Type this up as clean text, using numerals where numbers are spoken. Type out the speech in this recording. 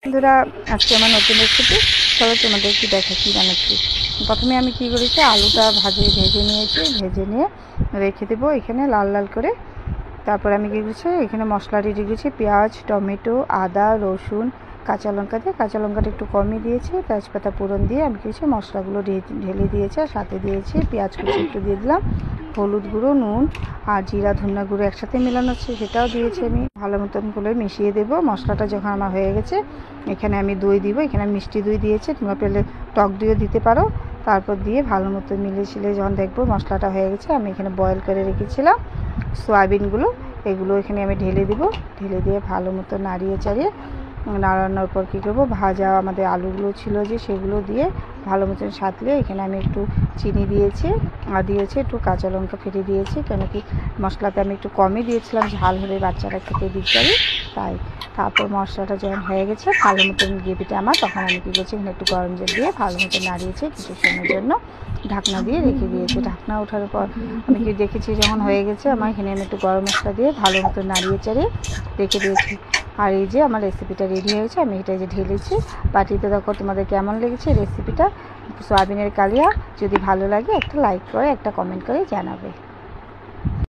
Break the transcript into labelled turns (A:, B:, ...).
A: বন্ধুরা, আজকে আমার নতুন রেসিপি। চলো তোমাদেরকে দেখা কী বানাচ্ছি। প্রথমে আমি কী করেছি, আলুটা ভেজে নিয়েছি, ভেজে নিয়ে রেখে দেবো এখানে লাল লাল করে। তারপর আমি কী করেছি, এখানে মশলা রেডি করেছি, পেঁয়াজ, টমেটো, আদা, রসুন, কাঁচা লঙ্কা দিয়ে, কাঁচা লঙ্কাটা একটু কমই দিয়েছি, তেজপাতা ফোড়ন দিয়ে আমি কিছু মশলাগুলো ঢেলে দিয়েছি। আর সাথে দিয়েছি পেঁয়াজ কুচি একটু দিয়ে দিলাম, হলুদ গুঁড়ো, নুন আর জিরা ধনিয়া গুঁড়ো একসাথে মেলানো আছে, সেটাও দিয়েছি। আমি ভালো মতন করে মিশিয়ে দেবো। মশলাটা যখন আমার হয়ে গেছে, এখানে আমি দই দিব। এখানে মিষ্টি দই দিয়েছি, তোমরা পেলে টক দইও দিতে পারো। তারপর দিয়ে ভালো মতো মিলে যখন দেখবো মশলাটা হয়ে গেছে, আমি এখানে বয়েল করে রেখেছিলাম সয়াবিনগুলো, এগুলো এখানে আমি ঢেলে দিব। ঢেলে দিয়ে ভালো মতো নাড়িয়ে চাড়িয়ে, নাড়ানোর পর কী করবো, ভাজা আমাদের আলুগুলো ছিল যে সেগুলো দিয়ে ভালো মতন সাঁতলে এখানে আমি একটু চিনি দিয়েছি আর দিয়েছি একটু কাঁচা লঙ্কা ফেটে দিয়েছি, কেন কি মশলাতে আমি একটু কমই দিয়েছিলাম, ঝাল হলে বাচ্চারা খেতে দিতে পারি তাই। তারপর মশলাটা যখন হয়ে গেছে ভালো মতন গ্রেভিটা আমার, তখন আমি কী করছি, এখানে একটু গরম জল দিয়ে ভালো মতো নাড়িয়েছি, কিছু সময়ের জন্য ঢাকনা দিয়ে রেখে দিয়েছি। ঢাকনা ওঠার পর আমি কি দেখেছি যখন হয়ে গেছে আমার, এখানে আমি একটু গরম মশলা দিয়ে ভালো মতো নাড়িয়ে চাড়িয়ে রেখে দিয়েছি। আর এই যে আমার রেসিপিটা রেডি হয়েছে, আমি এটা যে ঢেলেছি বাটিতে। দেখো তোমাদের কেমন লেগেছে রেসিপিটা, সয়াবিনের কালিয়া। যদি ভালো লাগে একটা লাইক করে একটা কমেন্ট করে জানাবে।